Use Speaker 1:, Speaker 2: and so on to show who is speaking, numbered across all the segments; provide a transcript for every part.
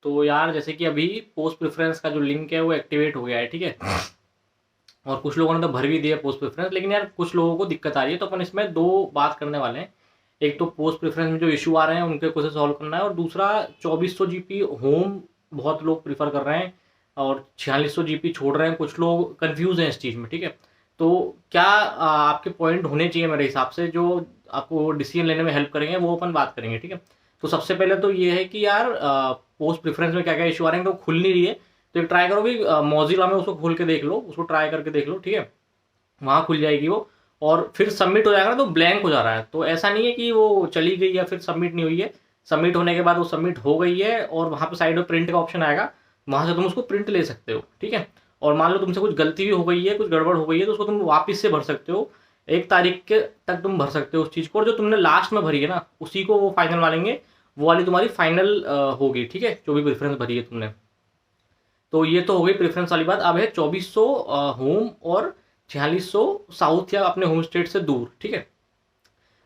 Speaker 1: तो यार जैसे कि अभी पोस्ट प्रेफरेंस का जो लिंक है वो एक्टिवेट हो गया है, ठीक है। और कुछ लोगों ने तो भर भी दिया पोस्ट प्रेफरेंस, लेकिन यार कुछ लोगों को दिक्कत आ रही है, तो अपन इसमें दो बात करने वाले हैं। एक तो पोस्ट प्रेफरेंस में जो इशू आ रहे हैं उनके कैसे सॉल्व करना है, और दूसरा 2400 GB होम बहुत लोग प्रीफर कर रहे हैं और 4600 GB छोड़ रहे हैं, कुछ लोग कंफ्यूज हैं इस चीज़ में, ठीक है। तो क्या आपके पॉइंट होने चाहिए मेरे हिसाब से जो आपको डिसीजन लेने में हेल्प करेंगे, वो अपन बात करेंगे, ठीक है। तो सबसे पहले तो ये है कि यार पोस्ट प्रेफरेंस में क्या क्या इशू आ रहे हैं, तो खुल नहीं रही है। तो एक ट्राई करो कि मोजिला में उसको खोल के देख लो, उसको ट्राई करके देख लो, ठीक है। वहाँ खुल जाएगी वो, और फिर सबमिट हो जाएगा ना, तो ब्लैंक हो जा रहा है। तो ऐसा नहीं है कि वो चली गई या फिर सबमिट नहीं हुई है। सबमिट होने के बाद वो सबमिट हो गई है, और वहाँ पे साइड में प्रिंट का ऑप्शन आएगा, वहाँ से तुम उसको प्रिंट ले सकते हो, ठीक है। और मान लो तुमसे कुछ गलती भी हो गई है, कुछ गड़बड़ हो गई है, तो उसको तुम वापस से भर सकते हो। 1 तारीख के तक तुम भर सकते हो उस चीज़ को, और जो तुमने लास्ट में भरी है ना उसी को वो फाइनल मानेंगे। वो वाली तुम्हारी फाइनल होगी, ठीक है, जो भी प्रेफरेंस भरी है तुमने। तो ये तो हो गई प्रेफरेंस वाली बात। अब है 2400 होम और 4600 साउथ या अपने होम स्टेट से दूर, ठीक है।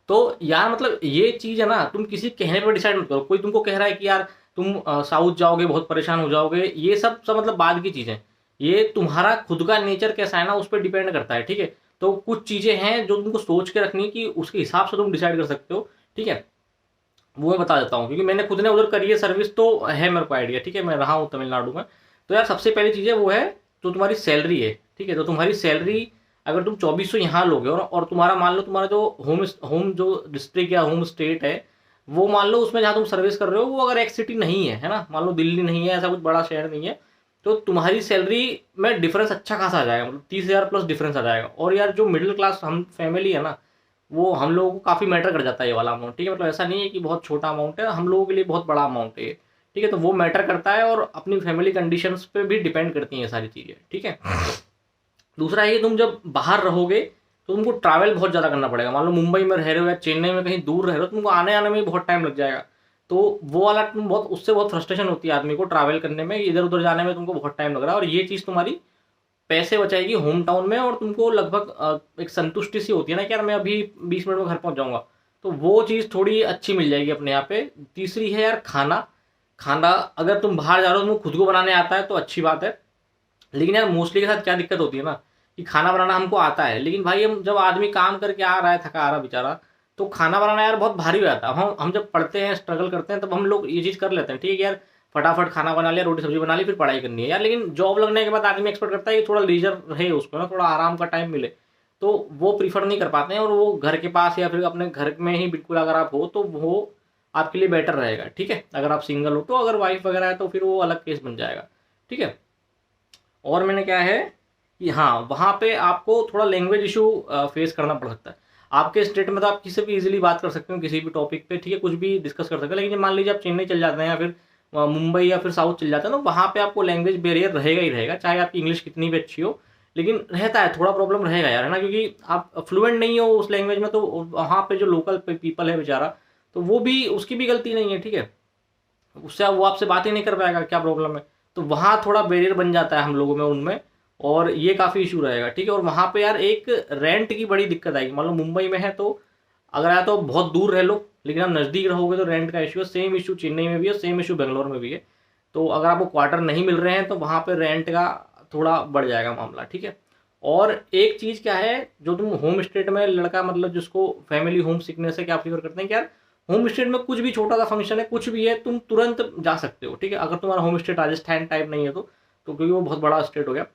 Speaker 1: तो यार मतलब ये चीज़ है ना, तुम किसी कहने पर डिसाइड मत करो। कोई तुमको कह रहा है कि यार तुम साउथ जाओगे बहुत परेशान हो जाओगे, ये सब मतलब बाद की चीज़ें। ये तुम्हारा खुद का नेचर कैसा है ना, उस पर डिपेंड करता है, ठीक है। तो कुछ चीज़ें हैं जो तुमको सोच के रखनी है कि उसके हिसाब से तुम डिसाइड कर सकते हो, ठीक है। वो मैं बता देता हूँ, क्योंकि मैंने खुद ने उधर करी है सर्विस, तो है मेरे को आइडिया, ठीक है। मैं रहा हूँ तमिलनाडु में। तो यार सबसे पहली चीज़ है वो है जो तुम्हारी सैलरी है, ठीक है। तो तुम्हारी सैलरी अगर तुम 2400 यहाँ लोगे, और तुम्हारा मान लो तुम्हारा जो होम होम जो डिस्ट्रिक्ट या होम स्टेट है, वो मान लो उसमें जहाँ तुम सर्विस कर रहे हो वो अगर एक सिटी नहीं है, है ना, मान लो दिल्ली नहीं है, ऐसा कुछ बड़ा शहर नहीं है, तो तुम्हारी सैलरी में डिफरेंस अच्छा खासा आ जाएगा, मतलब 30,000 प्लस डिफरेंस आ जाएगा। और यार जो मिडिल क्लास हम फैमिली है ना, वो हम लोगों को काफ़ी मैटर कर जाता है ये वाला अमाउंट, ठीक है। मतलब ऐसा नहीं है कि बहुत छोटा अमाउंट है, हम लोगों के लिए बहुत बड़ा अमाउंट है ये, ठीक है। तो वो मैटर करता है, और अपनी फैमिली कंडीशंस पे भी डिपेंड करती हैं ये सारी चीज़ें, ठीक है। दूसरा ये, तुम जब बाहर रहोगे तो तुमको ट्रैवल बहुत ज़्यादा करना पड़ेगा। मान लो मुंबई में रह रहे हो या चेन्नई में कहीं दूर रह रहे हो, तुमको आने आने में भी बहुत टाइम लग जाएगा। तो वो वाला तुम बहुत, उससे बहुत फ्रस्ट्रेशन होती है आदमी को ट्रैवल करने में, इधर उधर जाने में तुमको बहुत टाइम लग रहा है, और ये चीज़ तुम्हारी पैसे बचाएगी होम टाउन में, और तुमको लगभग एक संतुष्टि सी होती है ना कि यार मैं अभी 20 मिनट में घर पहुंच जाऊंगा। तो वो चीज़ थोड़ी अच्छी मिल जाएगी अपने यहाँ पे। तीसरी है यार खाना। खाना अगर तुम बाहर जा रहे हो, तुमको खुद को बनाने आता है तो अच्छी बात है। लेकिन यार मोस्टली के साथ क्या दिक्कत होती है ना, कि खाना बनाना हमको आता है, लेकिन भाई हम जब आदमी काम करके आ रहा है, थका आ रहा बेचारा, तो खाना बनाना यार बहुत भारी हो जाता है। हम जब पढ़ते हैं, स्ट्रगल करते हैं, तब हम लोग ये चीज़ कर लेते हैं, ठीक है यार, फटाफट खाना बना लिया, रोटी सब्जी बना ली, फिर पढ़ाई करनी है यार। लेकिन जॉब लगने के बाद आदमी एक्सपेक्ट करता है कि थोड़ा लीजर रहे उसको ना, थोड़ा आराम का टाइम मिले। तो वो प्रीफर नहीं कर पाते हैं, और वो घर के पास या फिर अपने घर में ही बिल्कुल अगर आप हो तो वो आपके लिए बेटर रहेगा, ठीक है। अगर आप सिंगल हो तो, अगर वाइफ वगैरह है तो फिर वो अलग केस बन जाएगा, ठीक है। और मैंने क्या है कि हाँ, वहाँ पे आपको थोड़ा लैंग्वेज इशू फेस करना पड़ सकता है। आपके स्टेट में तो आप किसी भी इजीली बात कर सकते हो किसी भी टॉपिक पे, ठीक है, कुछ भी डिस्कस कर सकते हैं। लेकिन मान लीजिए आप चेन्नई चल जाते हैं या फिर मुंबई या फिर साउथ चल जाते हैं, तो वहाँ पे आपको लैंग्वेज बैरियर रहेगा ही रहेगा, चाहे आपकी इंग्लिश कितनी भी अच्छी हो। लेकिन रहता है, थोड़ा प्रॉब्लम रहेगा यार, है ना, क्योंकि आप फ्लुएंट नहीं हो उस लैंग्वेज में, तो वहाँ पे जो लोकल पीपल है बेचारा, तो वो भी, उसकी भी गलती नहीं है, ठीक है। उससे वो आपसे बात ही नहीं कर पाएगा, क्या प्रॉब्लम है। तो वहाँ थोड़ा बैरियर बन जाता है हम लोगों में उनमें, और ये काफ़ी इशू रहेगा, ठीक है। और वहाँ पे यार एक रेंट की बड़ी दिक्कत आएगी। मान लो मुंबई में है तो अगर आया तो बहुत दूर रह लो, लेकिन आप नज़दीक रहोगे तो रेंट का इशू है। सेम इशू चेन्नई में भी है, सेम इशू बेंगलोर में भी है। तो अगर आपको क्वार्टर नहीं मिल रहे हैं तो वहाँ पे रेंट का थोड़ा बढ़ जाएगा मामला, ठीक है। और एक चीज़ क्या है, जो तुम होम स्टेट में लड़का, मतलब जिसको फैमिली होम सिकनेस है, क्या प्रीफर करते हैं कि यार होम स्टेट में कुछ भी छोटा सा फंक्शन है, कुछ भी है, तुम तुरंत जा सकते हो, ठीक है। अगर तुम्हारा होम स्टेट राजस्थान टाइप नहीं है तो क्योंकि वो बहुत बड़ा स्टेट हो गया।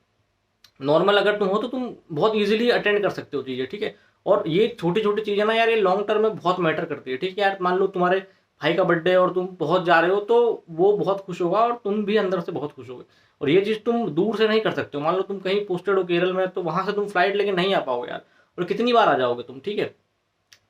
Speaker 1: नॉर्मल अगर तुम हो तो तुम बहुत इजीली अटेंड कर सकते हो चीज़ें, ठीक है। और ये छोटी छोटी चीज़ें ना यार, ये लॉन्ग टर्म में बहुत मैटर करती है, ठीक है। यार मान लो तुम्हारे भाई का बर्थडे और तुम बहुत जा रहे हो, तो वो बहुत खुश होगा और तुम भी अंदर से बहुत खुश होगे। और ये चीज़ तुम दूर से नहीं कर सकते हो। मान लो तुम कहीं पोस्टेड हो केरल में, तो वहां से तुम फ्लाइट लेके नहीं आ पाओगे यार, और कितनी बार आ जाओगे तुम, ठीक है।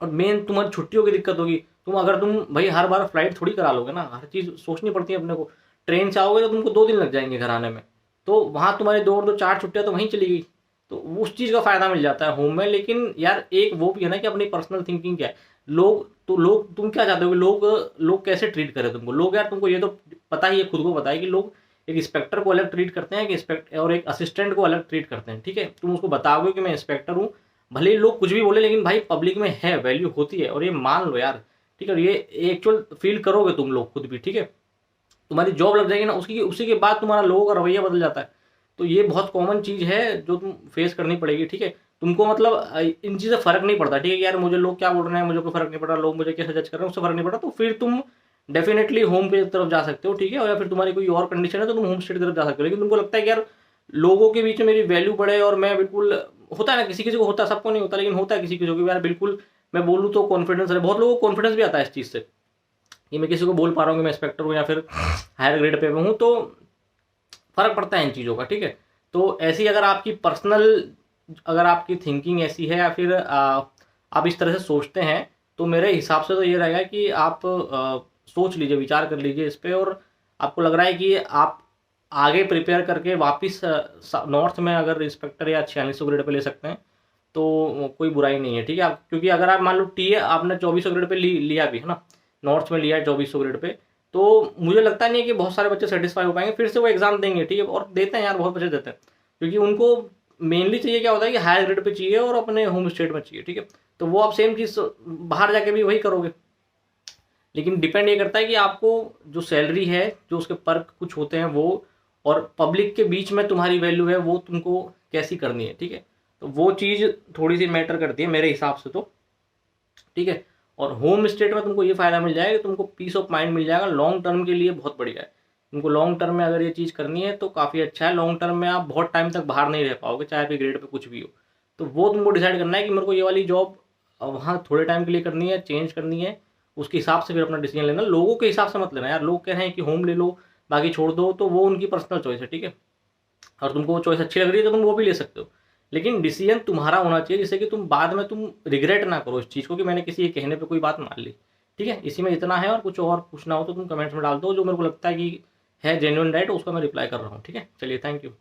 Speaker 1: और मेन तुम्हारी छुट्टियों की दिक्कत होगी। तुम भाई हर बार फ्लाइट थोड़ी करा लोगे ना, हर चीज़ सोचनी पड़ती है अपने को। ट्रेन से आओगे तो तुमको 2 दिन लग जाएंगे घर आने में, तो वहाँ तुम्हारी 2 और 2 4 छुट्टियाँ तो वहीं चली गई। तो उस चीज़ का फ़ायदा मिल जाता है होम में। लेकिन यार एक वो भी है ना कि अपनी पर्सनल थिंकिंग क्या है। लोग तुम क्या चाहते हो कि लोग लोग कैसे ट्रीट करें तुमको। लोग यार तुमको ये तो पता ही है, खुद को पता है कि लोग एक इंस्पेक्टर को अलग ट्रीट करते हैं, और एक असिस्टेंट को अलग ट्रीट करते हैं, ठीक है। तुम उसको बताओगे कि मैं इंस्पेक्टर हूँ, भले ही लोग कुछ भी बोले, लेकिन भाई पब्लिक में है, वैल्यू होती है, और ये मान लो यार, ठीक है। और ये एक्चुअल फील करोगे तुम लोग खुद भी, ठीक है। तुम्हारी जॉब लग जाएगी ना, उसी के बाद तुम्हारा लोगों का रवैया बदल जाता है। तो ये बहुत कॉमन चीज़ है जो तुम फेस करनी पड़ेगी, ठीक है। तुमको मतलब इन चीज़ें फ़र्क नहीं पड़ता, ठीक है, यार मुझे लोग क्या बोल रहे हैं, मुझे कोई फ़र्क नहीं पड़ रहा, लोग मुझे कैसे जज कर रहे हैं उससे फ़र्क नहीं पड़ता। तो फिर तुम डेफिनेटली होम की तरफ जा सकते हो, ठीक है। और या फिर तुम्हारी कोई और कंडीशन है तो तुम होम स्टे की तरफ जा सकते हो। लेकिन तुमको लगता है कि यार लोगों के बीच में मेरी वैल्यू बढ़े और मैं बिल्कुल, होता है ना, किसी किसी को होता है, सबको नहीं होता, लेकिन होता है किसी किसी को यार बिल्कुल मैं बोलूँ तो कॉन्फिडेंस है। बहुत लोगों को कॉन्फिडेंस भी आता है इस चीज़ से कि मैं किसी को बोल पा रहा हूँ कि मैं इंस्पेक्टर हूँ या फिर हायर ग्रेड पे हूँ, तो फर्क पड़ता है इन चीज़ों का, ठीक है। तो ऐसी अगर आपकी पर्सनल, अगर आपकी थिंकिंग ऐसी है या फिर आप इस तरह से सोचते हैं, तो मेरे हिसाब से तो ये रहेगा कि आप सोच लीजिए, विचार कर लीजिए इस पे, और आपको लग रहा है कि आप आगे प्रिपेयर करके वापस नॉर्थ में अगर इंस्पेक्टर या 4600 ग्रेड पे ले सकते हैं तो कोई बुराई नहीं है, ठीक है। आप क्योंकि अगर आप मान लो टी है आपने 2400 ग्रेड पे लिया भी है ना, नॉर्थ में लिया है 2400 ग्रेड पे, तो मुझे लगता नहीं है कि बहुत सारे बच्चे सेटिस्फाई हो पाएंगे, फिर से वो एग्जाम देंगे, ठीक है। और देते हैं यार, बहुत बच्चे देते हैं, क्योंकि उनको मेनली चाहिए क्या होता है कि हायर ग्रेड पे चाहिए और अपने होम स्टेट में चाहिए, ठीक है। तो वो आप सेम चीज़ बाहर जाके भी वही करोगे। लेकिन डिपेंड ये करता है कि आपको जो सैलरी है, जो उसके पर्क कुछ होते हैं वो, और पब्लिक के बीच में तुम्हारी वैल्यू है वो तुमको कैसी करनी है, ठीक है। तो वो चीज़ थोड़ी सी मैटर करती है मेरे हिसाब से तो, ठीक है। और होम स्टेट में तुमको ये फायदा मिल जाएगा कि तुमको पीस ऑफ माइंड मिल जाएगा, लॉन्ग टर्म के लिए बहुत बढ़िया है। तुमको लॉन्ग टर्म में अगर ये चीज़ करनी है तो काफ़ी अच्छा है। लॉन्ग टर्म में आप बहुत टाइम तक बाहर नहीं रह पाओगे, चाहे आपके ग्रेड पे कुछ भी हो। तो वो तुमको डिसाइड करना है कि मेरे को ये वाली जॉब वहाँ थोड़े टाइम के लिए करनी है, चेंज करनी है, उसके हिसाब से फिर अपना डिसीजन लेना। लोगों के हिसाब से मत लेना यार, लोग कह रहे हैं कि होम ले लो बाकी छोड़ दो, तो वो उनकी पर्सनल चॉइस है, ठीक है। और तुमको वो चॉइस अच्छी लग रही है तो तुम वो भी ले सकते हो, लेकिन डिसीजन तुम्हारा होना चाहिए, जिससे कि तुम बाद में तुम रिग्रेट ना करो इस चीज़ को कि मैंने किसी के कहने पे कोई बात मान ली, ठीक है। इसी में इतना है, और कुछ और पूछना हो तो तुम कमेंट्स में डाल दो, जो मेरे को लगता है कि है जेन्युइन डाउट उसका मैं रिप्लाई कर रहा हूँ, ठीक है। चलिए, थैंक यू।